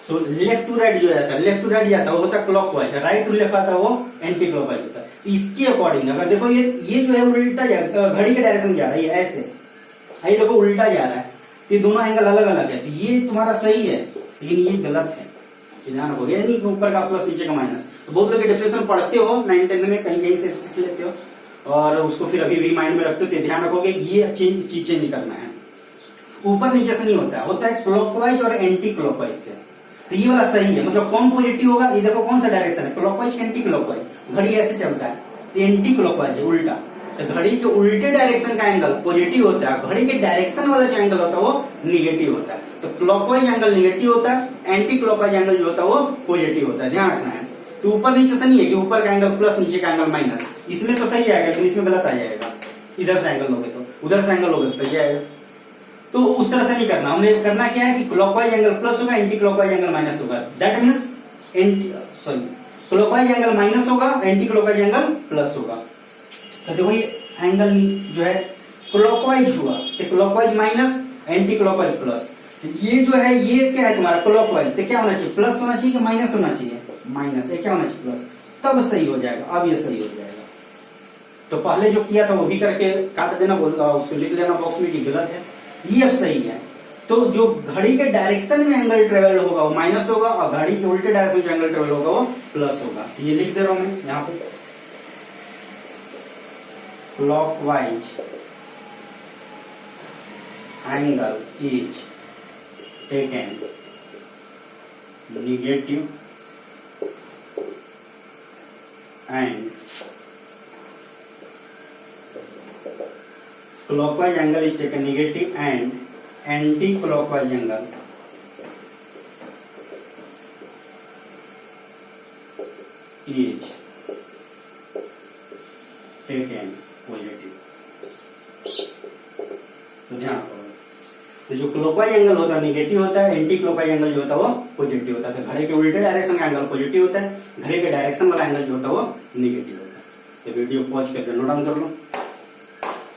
तो लेफ्ट टू राइट जो जाता है, लेफ्ट टू राइट जाता है वो होता है क्लॉकवाइज, राइट टू लेफ्ट आता है वो एंटी क्लॉकवाइज होता है। इसके अकॉर्डिंग अगर देखो ये जो है उल्टा घड़ी के डायरेक्शन जा रहा है, ये ऐसे, ये देखो उल्टा जा रहा है, तो ये दोनों एंगल अलग अलग है। तो ये तुम्हारा सही है लेकिन ये गलत है, ध्यान रखोगे। यानी ऊपर का प्लस नीचे का माइनस। तो बहुत लोग डिफरेंशियल पढ़ते हो 9th 10th में, कहीं कहीं से सीख लेते हो और उसको फिर अभी भी माइंड में रखते हो। तो ध्यान रखोगे ये चीज चेंज करना है, ऊपर नीचे से नहीं होता, होता है क्लॉकवाइज और एंटी क्लॉकवाइज से। तो ये वाला सही है, मतलब कौन पॉजिटिव होगा? ये देखो कौन सा डायरेक्शन है, क्लॉकवाइज एंटी क्लॉकवाइज। घड़ी ऐसे चलता है तो एंटी क्लॉकवाइज है, उल्टा। तो घड़ी के उल्टे डायरेक्शन का एंगल पॉजिटिव होता है, घड़ी के डायरेक्शन वाला जो एंगल होता है वो निगेटिव होता है। तो क्लॉकवाइज एंगल निगेटिव होता है, एंटी क्लॉकवाइज एंगल जो होता है वो पॉजिटिव होता है, ध्यान रखना है। तो ऊपर नीचे से नहीं है कि ऊपर का एंगल प्लस नीचे का एंगल माइनस, इसमें तो सही आएगा लेकिन इसमें गलत आ जाएगा। इधर से एंगल लोगे तो उधर से एंगल लोगे तो सही आएगा। तो उस तरह से नहीं करना, हमने करना क्या है कि क्लॉकवाइज एंगल प्लस होगा, एंटी क्लॉकवाइज एंगल माइनस होगा। That means clockwise angle minus होगा, एंटी क्लॉकवाइज एंगल प्लस होगा। तो देखो ये एंगल जो है क्लॉकवाइज हुआ, तो clockwise minus, anti clockwise plus. ये जो है ये क्या है तुम्हारा क्लॉकवाइज, तो क्या होना चाहिए? प्लस होना चाहिए कि माइनस होना चाहिए? माइनस। ये क्या होना चाहिए? प्लस। तब सही हो जाएगा, अब ये सही हो जाएगा। तो पहले जो किया था वो भी करके काट देना, उसको लिख लेना बॉक्स में कि गलत है, ये अब सही है। तो जो घड़ी के डायरेक्शन में एंगल ट्रेवल होगा वो माइनस होगा, और घड़ी के उल्टे डायरेक्शन में जो एंगल ट्रेवल होगा वो प्लस होगा। ये लिख दे रहा हूं मैं यहाँ पे, clockwise angle is taken negative and clockwise angle is taken negative and anti-clockwise angle is taken positive। तो ध्यान रखो, तो जो क्लॉकवाइज एंगल होता है निगेटिव होता है, एंटी क्लॉकवाइज एंगल जो होता है वो पॉजिटिव होता है। तो घड़ी के उल्टे डायरेक्शन का एंगल पॉजिटिव होता है, घड़ी के डायरेक्शन वाला एंगल जो होता है वो निगेटिव होता है। तो वीडियो पॉज करके नोट डाउन कर लो,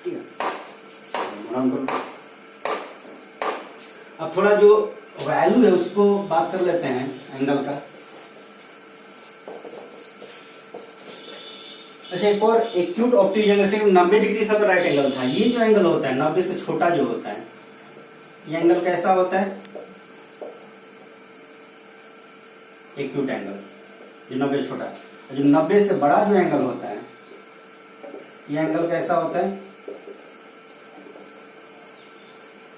ठीक है? अब थोड़ा जो वैल्यू है उसको बात कर लेते हैं एंगल का। अच्छा, एक और एक्यूट ऑप्टिक एंगल, सिर्फ 90 डिग्री था तो राइट एंगल था। ये जो एंगल होता है 90 से छोटा जो होता है, ये एंगल कैसा होता है? एक्यूट एंगल, ये 90 से छोटा। जो 90 से बड़ा जो एंगल होता है, ये एंगल कैसा होता है?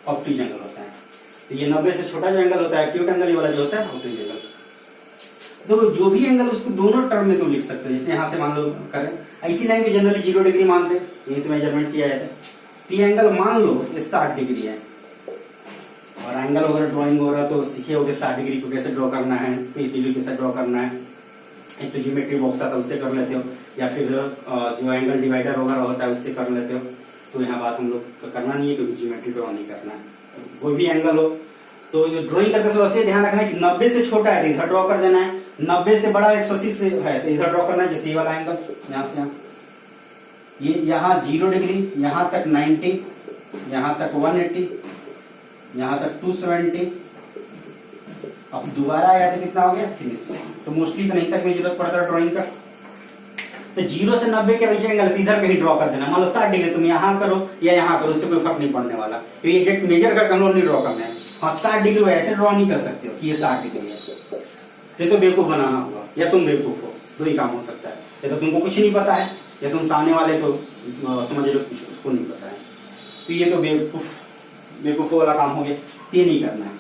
ऑप्टिक एंगल होता है। तो ये 90 से छोटा जो एंगल होता है एक्यूट एंगल, ये वाला जो होता है ऑप्टिक एंगल। देखो जो भी एंगल उसको दोनों टर्म में तो लिख सकते हो। जैसे यहां से मान लो करें, ऐसी लाइन में जनरली 0 डिग्री मानते हैं, यहीं से मेजरमेंट किया जाता है। तो ये एंगल मान लो ये 60 डिग्री है, और एंगल वगैरह ड्रॉइंग हो रहा है तो सीखे होगे 60 डिग्री को कैसे ड्रॉ करना है, कैसे ड्रॉ करना है। एक तो ज्योमेट्री बॉक्स आता है उससे कर लेते हो, या फिर जो एंगल डिवाइडर वगैरह होता है उससे कर लेते हो। तो यहाँ बात हम लोग करना नहीं है, क्योंकि ज्योमेट्री ड्रॉ नहीं करना है। कोई भी एंगल हो तो ड्रॉइंग करते समय वैसे ध्यान रखना है कि 90 से छोटा है तो इधर ड्रॉ कर देना है, 90 से बड़ा 180 से है तो इधर ड्रॉ करना है। जैसे ये वाला एंगल यहाँ से ये यहाँ 0 डिग्री, यहाँ तक 90, यहाँ तक 180, यहाँ तक 270, अब दोबारा आया तो कितना हो गया 360। तो मोस्टली तो नहीं तक में जरूरत पड़ता है ड्रॉइंग का। तो 0 से 90 के बीच एंगल इधर कहीं ड्रॉ कर देना। मान लो 60 डिग्री, तुम यहाँ करो या यहाँ करो, उससे कोई फर्क नहीं पड़ने वाला, क्योंकि एग्जैक्ट मेजर कर नहीं ड्रॉ करना है। हाँ 60 डिग्री ऐसे ड्रॉ नहीं कर सकते हो कि ये 60 डिग्री है, तो बेवकूफ बनाना होगा, या तुम बेवकूफ हो, दो ही काम हो सकता है। या तो तुमको कुछ नहीं पता है, या तुम सामने वाले को समझ लो कुछ उसको नहीं पता है। तो ये तो बेवकूफ वाला काम हो गया, ये नहीं करना है।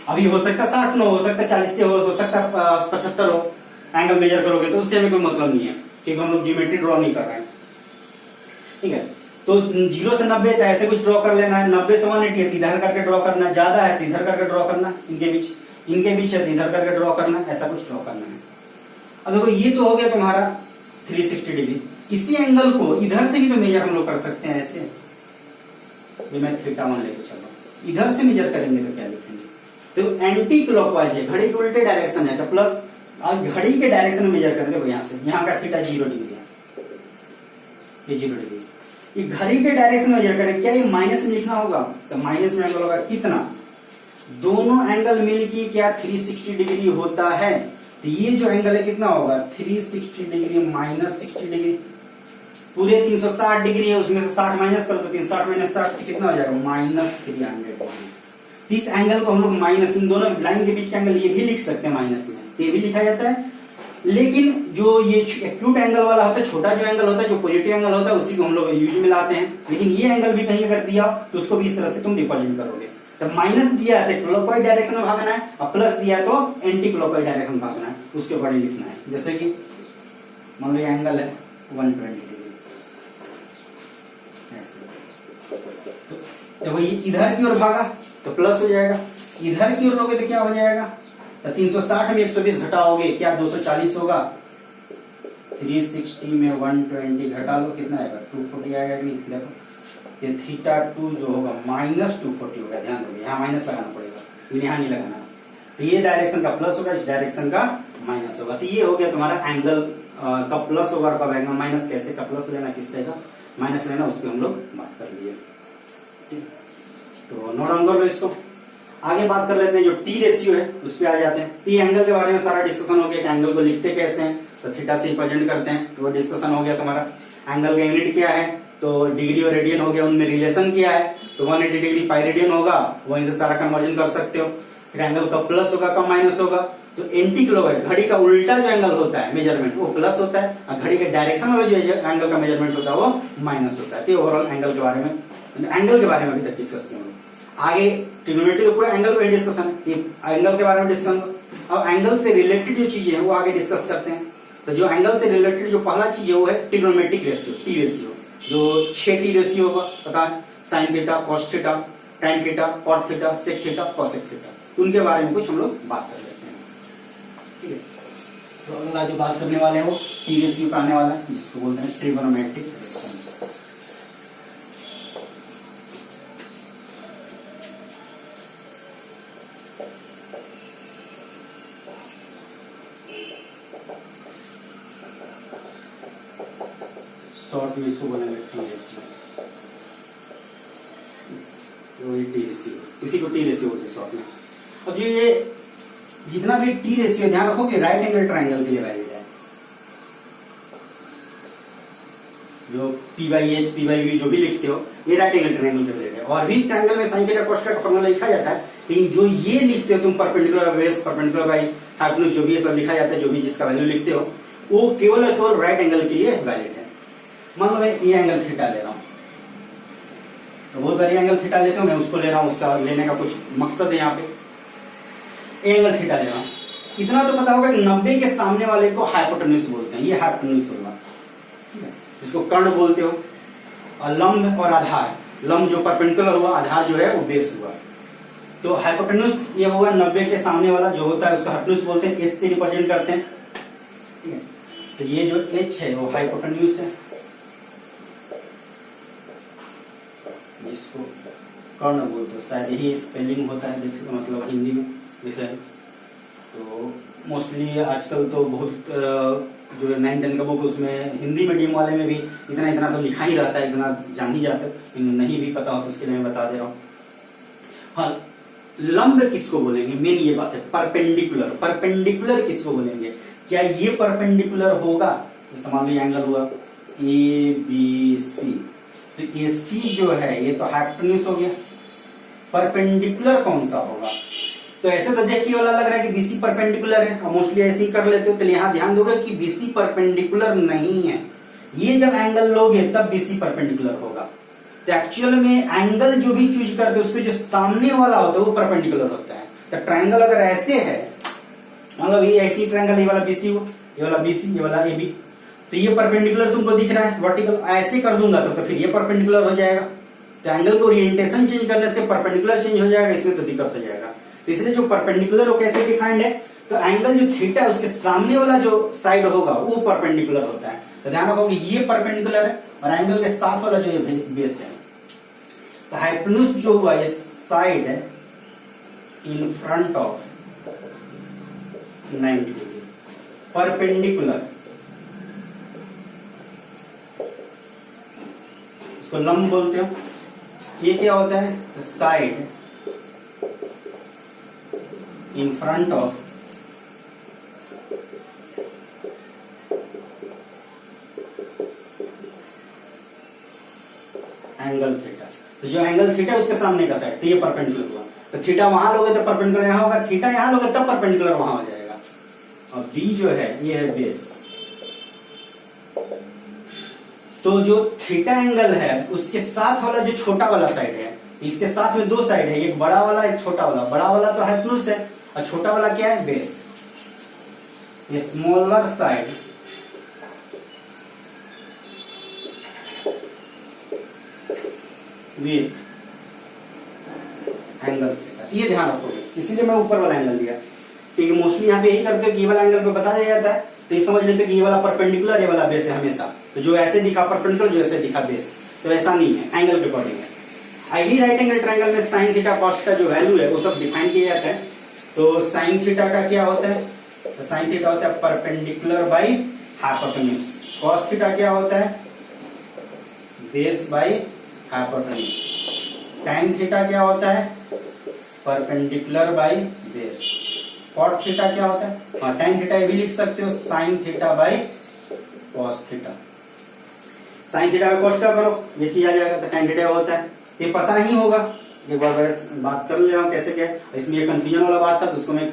अभी हो सकता है 60 न हो सकता है 40 से हो सकता है 75 हो, एंगल मेजर करोगे तो उससे हमें कोई मतलब नहीं है। क्योंकि हम लोग ज्योमेट्री ड्रॉ नहीं कर रहे हैं, ठीक है। तो 0 से 90 तो ऐसे कुछ ड्रॉ कर लेना है, 90 से 180 है तो इधर करके ड्रॉ करना है, ज्यादा है तो इधर करके ड्रॉ करना, इनके बीच है तो इधर करके ड्रॉ करना, ऐसा कुछ ड्रॉ करना है। अब देखो ये तो हो गया तुम्हारा 360 डिग्री। इसी एंगल को इधर से भी तो मेजर हम लोग कर सकते हैं ऐसे, ये मैं θ1 लेके चल रहा हूं, इधर से मेजर करेंगे तो क्या लिखेंगे, तो एंटी क्लॉकवाइज है, घड़ी के उल्टे डायरेक्शन है, तो प्लस घड़ी के डायरेक्शन में मेजर करेंगे। यहाँ से यहाँ का θ 0 डिग्री है, ये 0 डिग्री, ये घड़ी के डायरेक्शन में मेजर करें, क्या ये माइनस में लिखना होगा, तो माइनस में एंगल होगा कितना, दोनों एंगल मिलके क्या 360 डिग्री होता है, तो ये जो एंगल है कितना होगा 360 डिग्री माइनस 60 डिग्री, पूरे 360 डिग्री है, उसमें से 60 माइनस करो तो 360 माइनस 60 कितना हो जाएगा माइनस 300 डिग्री। इस एंगल को हम लोग माइनस, इन दोनों लाइन के बीच का एंगल ये भी लिख सकते हैं माइनस में, तो ये भी लिखा जाता है। लेकिन जो ये एक्यूट एंगल वाला होता है, छोटा जो एंगल होता है, जो पॉजिटिव एंगल होता है, उसी को हम लोग यूज में लाते हैं। लेकिन ये एंगल भी कहीं अगर दिया तो उसको भी इस तरह से तुम रिप्रेजेंट करोगे, तो माइनस दिया है तो क्लॉकवाइज डायरेक्शन में भागना है, और प्लस दिया है तो एंटी क्लॉकवाइज डायरेक्शन में भागना है, उसके अकॉर्डिंग लिखना है। जैसे कि मान लो ये एंगल है 120 डिग्री, तो वही इधर की ओर भागा तो प्लस हो जाएगा, इधर की ओर लोगे तो क्या हो जाएगा, तो 360 में 120 घटाओगे क्या 240 होगा, 360 में 120 घटा लो कितना आएगा 240 आएगा कि नहीं, देखो ये θ2 जो होगा माइनस 240 होगा, ध्यान दोगे यहाँ माइनस लगाना पड़ेगा, यहाँ नहीं लगाना, तो ये डायरेक्शन का प्लस होगा, इस डायरेक्शन का माइनस होगा। तो ये हो गया तुम्हारा एंगल का प्लस होगा, कब एंगल माइनस, कैसे का प्लस लेना, किस तरह का माइनस लेना, उस पर हम लोग बात कर लिए। तो नोट डाउन कर लो इसको। आगे बात कर लेते हैं जो टी रेशियो है उस पर आ जाते हैं। टी एंगल के बारे में सारा डिस्कशन हो गया कि एंगल को लिखते कैसे हैं, तो थीटा से रिप्रेजेंट करते हैं, तो वो डिस्कशन हो गया तुम्हारा। एंगल का यूनिट क्या है, तो डिग्री और रेडियन हो गया, उनमें रिलेशन क्या है, तो 180 डिग्री पाई रेडियन होगा, वहीं से सारा कन्वर्जन कर सकते हो। फिर एंगल कब प्लस होगा कब माइनस होगा, तो एंटी क्लॉकवाइज घड़ी का उल्टा जो एंगल होता है मेजरमेंट वो प्लस होता है, और घड़ी के डायरेक्शन वाला जो एंगल का मेजरमेंट होता है वो माइनस होता है। तो ओवरऑल एंगल के बारे में अभी तक डिस्कस किया। आगे ट्रिग्नोमेट्री तो पूरा एंगल पे डिस्कशन है, एंगल के बारे में डिस्कशन। अब एंगल से रिलेटेड जो चीजें हैं वो आगे डिस्कस करते हैं। तो जो एंगल से रिलेटेड जो पहला चीज है वो है ट्रिग्नोमेट्रिक रेशियो, टी रेशियो, जो 6 टी रेशियो होगा, पता है, sine theta, cos theta, tan theta, cot theta, sec theta, cosec theta, उनके बारे में कुछ हम लोग बात कर लेते हैं। ठीक है, तो अगला जो बात करने वाले हैं वो टी रेशियो का आने वाला है, जिसको बोलते हैं ट्रिग्नोमेट्रिक रेशियो। शॉर्ट में इसको बोलेंगे टी रेशियो, टी रेशियो, इसी को टी रेशियो बोलते हैं शॉर्ट में। अब जो ये जितना भी टी रेशियो, ध्यान रखो कि राइट एंगल ट्राइंगल के लिए वैलिड है, जो P/H, P/V जो भी लिखते हो ये राइट एंगल ट्राइंगल के लिए है। और भी ट्राइंगल में साइन थीटा कॉस थीटा का फॉर्मूला लिखा जाता है, लेकिन जो ये लिखते हो तुम perpendicular base, perpendicular by hypotenuse, जो भी ये सब लिखा जाता है, जो भी जिसका वैल्यू लिखते हो वो केवल और केवल राइट एंगल के लिए वैलिड है। मान लो मैं ये एंगल थीटा ले रहा हूं, तो बहुत बड़ी एंगल थीटा लेते हो, मैं उसको ले रहा हूं, उसका लेने का कुछ मकसद है यहाँ पे। एंगल थीटा ले रहा हूं, इतना तो पता होगा कि 90 के सामने वाले को हाइपोटेन्यूज बोलते हैं, ये हाइपोटेन्यूज होगा, जिसको कर्ण बोलते हो। और लंब और आधार, लंब जो परपेंडिकुलर हुआ, आधार जो है वो बेस हुआ, तो हाइपोटेन्यूज ये हुआ 90 के सामने वाला जो होता है उसको हाइपोटेन्यूज बोलते हैं, एच से रिप्रेजेंट करते हैं। ठीक है, तो ये जो एच है वो हाइपोटेन्यूज है, जिसको कर्ण बोलते हो, शायद यही स्पेलिंग होता है, मतलब हिंदी में जैसे। तो मोस्टली आजकल तो बहुत जो 9-10 का बुक उसमें हिंदी मीडियम वाले में भी इतना तो लिखा ही रहता है, इतना जान ही जाते हो, नहीं भी पता हो तो उसके लिए मैं बता दे रहा हूँ। हाँ, लंब किसको बोलेंगे, मेन ये बात है। परपेंडिकुलर, परपेंडिकुलर किसको बोलेंगे, क्या ये परपेंडिकुलर होगा, जैसे मान लो एंगल हुआ ABC, तो AC जो है ये तो हाइपोटेन्यूज हो गया। परपेंडिकुलर कौन सा होगा, तो ऐसे तो देखिए वाला लग रहा है कि BC परपेंडिकुलर है, और मोस्टली ऐसे ही कर लेते हो, तो यहाँ ध्यान दोगे कि BC परपेंडिकुलर नहीं है। ये जब एंगल लोगे तब BC परपेंडिकुलर होगा। तो एक्चुअल में एंगल जो भी चूज करते हो उसको जो सामने वाला होता है वो परपेंडिकुलर होता है। तो ट्राइंगल अगर ऐसे है, मतलब ये ऐसी ट्राइंगल, ये वाला BC हो, ये वाला BC, ये वाला AB, तो ये परपेंडिकुलर तुमको दिख रहा है वर्टिकल, ऐसे कर दूंगा तो फिर ये परपेंडिकुलर हो जाएगा। तो एंगल को ओरिएंटेशन चेंज करने से परपेंडिकुलर चेंज हो जाएगा, इसमें तो दिक्कत हो जाएगा। तो इसलिए जो परपेंडिकुलर वो कैसे डिफाइंड है, तो एंगल जो थीटा है उसके सामने वाला जो साइड होगा वो परपेंडिकुलर होता है। तो ध्यान रखो कि ये परपेंडिकुलर है और एंगल के साथ वाला जो बेस है, तो हाइपोटेन्यूज जो हुआ ये साइड है in front of 90 degree perpendicular, इसको लंब बोलते हो। ये क्या होता है, तो side in front of angle theta. तो जो एंगल थीटा है उसके सामने का साइड, तो ये परपेंडिकुलर हुआ। तो थीटा वहां लोगे तो परपेंडिकुलर यहां होगा, थीटा यहां लोगे तब परपेंडिकुलर वहां हो जाएगा। और बी जो है ये है बेस। तो जो थीटा एंगल है उसके साथ वाला जो छोटा वाला साइड है, इसके साथ में दो साइड है, एक बड़ा वाला एक छोटा वाला। बड़ा वाला तो हाइपोटेन्यूज है और छोटा वाला क्या है, बेस। ये smaller side with angle theta, ये ध्यान रखोगे। इसीलिए मैं ऊपर वाला एंगल लिया, क्योंकि मोस्टली यहाँ पे यही करते हो कि ये वाला एंगल पे बता दिया जाता है, तो ये समझ लेते हो कि ये वाला परपेंडिकुलर, ये वाला बेस है हमेशा। तो जो ऐसे दिखा परपेंडिकुलर, जो ऐसे दिखा बेस, तो ऐसा नहीं है, एंगल के अकॉर्डिंग है। आई राइट एंगल ट्रायंगल में साइन थीटा कॉस थीटा जो वैल्यू है वो सब डिफाइन किया जाता है। तो साइन थीटा का क्या होता है, तो साइन थीटा होता है perpendicular by hypotenuse. Cos theta क्या होता है, base by hypotenuse. tan theta क्या होता है, perpendicular by base. Cot theta क्या होता है, हाँ tan थीटा ये भी लिख सकते हो, sign theta by cos theta. Sign theta by cos theta करो, ये चीज आ जाएगा। तो tan थीटा होता है, ये पता ही होगा, एक बार बात कर ले रहा हूँ कैसे क्या। इसमें ये कंफ्यूजन वाला बात था तो उसको मैं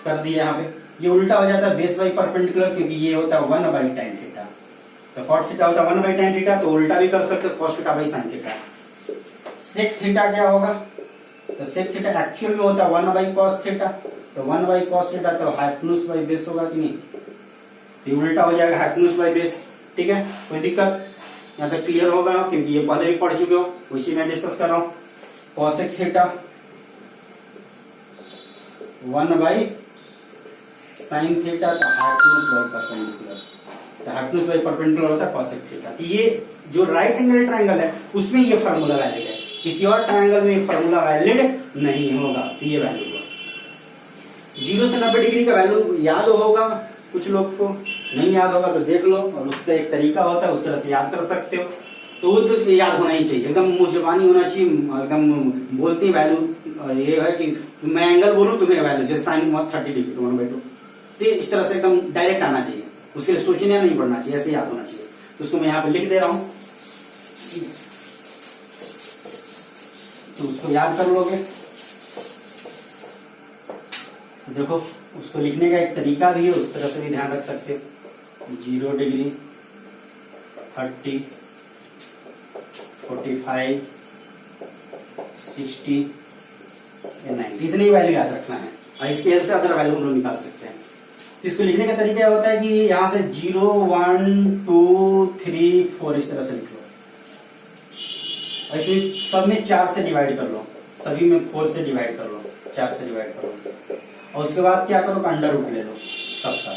कर दिया यहाँ पे। ये उल्टा हो जाता है बेस बाई परपेंडिकुलर, क्योंकि ये होता है 1 बाई tan थीटा। तो कॉट थीटा होता है 1 बाई tan थीटा, तो उल्टा भी कर सकते हो, cos theta by sine theta. Sec theta क्या होगा, तो सेक थीटा एक्चुअल में होता है 1 बाई कॉस थीटा। तो 1 बाई कॉस थीटा तो हाइपोटेन्यूज बाई बेस होगा कि नहीं, तो उल्टा हो जाएगा हाइपोटेन्यूज बाई बेस। ठीक है, कोई दिक्कत यहाँ तक क्लियर होगा, क्योंकि ये पहले भी पढ़ चुके हो, उसी में डिस्कस कर रहा हूँ। Cosec theta 1 by sine theta, तो हाइपोटेन्यूज बाई परपेंडिकुलर, तो हाइपोटेन्यूज बाई परपेंडिकुलर होता है कॉसेक थीटा। तो ये जो राइट एंगल ट्रायंगल है उसमें ये फार्मूला वैलिड है, किसी और ट्रायंगल में ये फार्मूला वैलिड नहीं होगा। तो ये वैल्यू होगा 0 से 90 डिग्री का वैल्यू याद होगा, कुछ लोग को नहीं याद होगा तो देख लो, और उसका एक तरीका होता है, उस तरह से याद कर सकते हो। तो वो तो याद होना ही चाहिए, एकदम मुंह जुबानी होना चाहिए, एकदम बोलती वैल्यू ये है कि मैं एंगल बोलूं तुम्हें वैल्यू, जैसे साइन 30 डिग्री तो 1/2, तो इस तरह से एकदम डायरेक्ट आना चाहिए, उसके लिए सोचना नहीं पड़ना चाहिए, ऐसे याद होना चाहिए। तो उसको मैं यहाँ पे लिख दे रहा हूं, तो उसको याद कर लोगे। देखो उसको लिखने का एक तरीका भी है, उस तरह से भी ध्यान रख सकते हो। 0 डिग्री, 30, 45, 60, 90, इतनी वैल्यू याद रखना है, और इसकी हेल्प से अदर वैल्यू हम लोग निकाल सकते हैं। तो इसको लिखने का तरीका यह होता है कि यहां से 0, 1, 2, 3, 4 इस तरह से लिख लो, और इसमें सब में 4 से डिवाइड कर लो, सभी में 4 से डिवाइड कर लो, 4 से डिवाइड कर लो, और उसके बाद क्या करो, अंडर रूट ले लो सबका।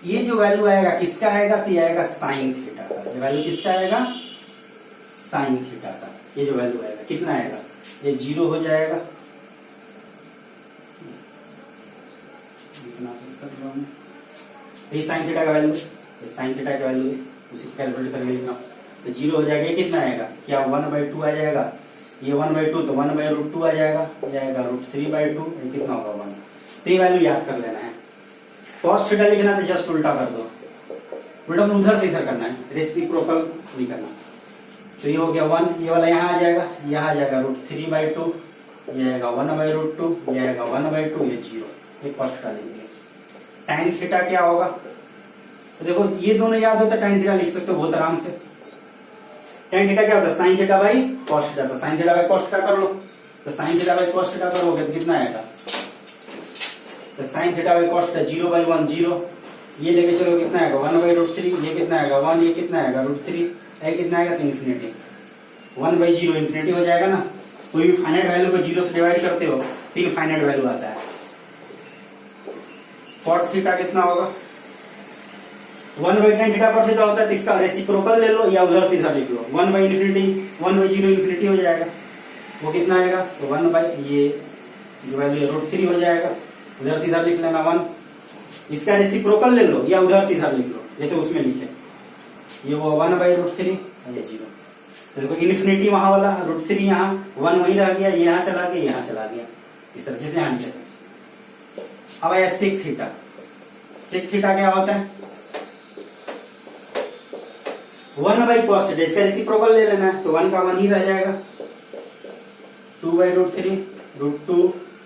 ये जो वैल्यू आएगा किसका आएगा, तो ये आएगा साइन थीटा का। ये वैल्यू किसका आएगा, साइन थीटा का। ये जो वैल्यू आएगा कितना आएगा, ये 0 हो जाएगा, ये साइन थीटा का वैल्यू, साइन थीटा का वैल्यू उसी कैलकुलेट करके लिखना। तो 0 हो जाएगा, ये कितना आएगा, क्या 1/2 आ जाएगा, ये 1/2 तो 1/√2 आ जाएगा, ये आएगा √3/2, ये कितना होगा 1। तो ये वैल्यू याद कर लेना है। कॉस थीटा लिखना तो जस्ट उल्टा कर दो, उल्टा उधर से इधर करना है, रेसिप्रोकल नहीं करना। तो ये हो गया 1, ये वाला यहाँ आ जाएगा, यहाँ आ जाएगा √3/2, ये आएगा 1/√2, ये आएगा 1/2, ये 0, ये कॉस थीटा लिख दिया। tan थीटा क्या होगा, तो देखो ये दोनों याद होता है, tan थीटा लिख सकते हो बहुत आराम से। tan थीटा क्या होता है, sine theta by cos theta, तो sine theta by cos theta कर लो, तो sine theta by cos theta करोगे तो कितना आएगा, तो sine theta by cos theta 0/1 0, ये लेके चलो कितना आएगा 1/√3, ये कितना आएगा 1, ये कितना आएगा √3, ये कितना आएगा तो इन्फिनिटी। 1/0 इन्फिनिटी हो जाएगा ना। कोई भी फाइनाइट वैल्यू को 0 से डिवाइड करते हो तो इनफाइनाइट वैल्यू आता है। cot थीटा कितना होगा 1/tan थीटा cot थीटा होता है, तो इसका रेसिप्रोकल ले लो या उधर सीधा लिख लो 1/∞, 1/0 इन्फिनिटी हो जाएगा। वो कितना आएगा तो 1 ये जो वैल्यू √3 हो जाएगा, उधर सीधा लिख लेना 1। इसका रेसिप्रोकल ले लो या उधर सीधा लिख लो जैसे उसमें लिखे, ये वो 1/√3 ये 0। तो देखो इन्फिनिटी वहां वाला, √3 यहाँ, 1 वहीं रह गया, ये यहाँ चला गया, यहाँ चला गया, इस तरह जैसे यहाँ नीचे। अब आया सेक थीटा। सेक थीटा क्या होता है 1/cos थीटा, इसका रेसिप्रोकल ले लेना है तो 1 का 1 ही रह जाएगा, 2/√3 √2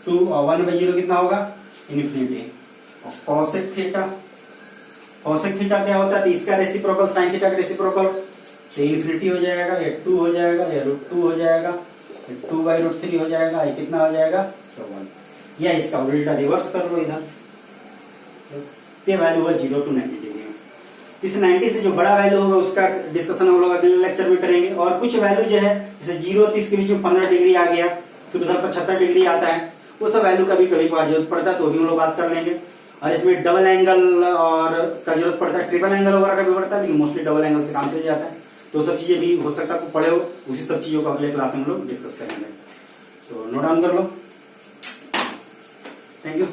2 और 1/0 कितना होगा infinity. Cosec theta, cosec theta क्या होता है तो इसका रेसिप्रोकल साइन थीटा का रेसिप्रोकल तो इन्फिनिटी हो जाएगा, ये 2 हो जाएगा, ये √2 हो जाएगा, ये 2/√3 हो जाएगा, ये कितना हो जाएगा तो 1। या इसका उल्टा रिवर्स कर लो इधर, ये वैल्यू है 0 to 90 डिग्री में। इस 90 से जो बड़ा वैल्यू होगा उसका डिस्कशन हम लोग अगले लेक्चर में करेंगे। और कुछ वैल्यू जो है जैसे 0 और 30 के बीच में 15 डिग्री आ गया, फिर उधर 75 डिग्री आता है, वो सब वैल्यू कभी कभी जरूरत पड़ता है तो भी हम लोग बात कर लेंगे। और इसमें डबल एंगल और का जरूरत पड़ता है, ट्रिपल एंगल वगैरह का भी पड़ता है, लेकिन मोस्टली डबल एंगल से काम चल जाता है। तो सब चीजें भी हो सकता है पढ़े हो, उसी सब चीजों को अगले क्लास में हम लोग डिस्कस करेंगे। तो नोट डाउन कर लो। Thank you.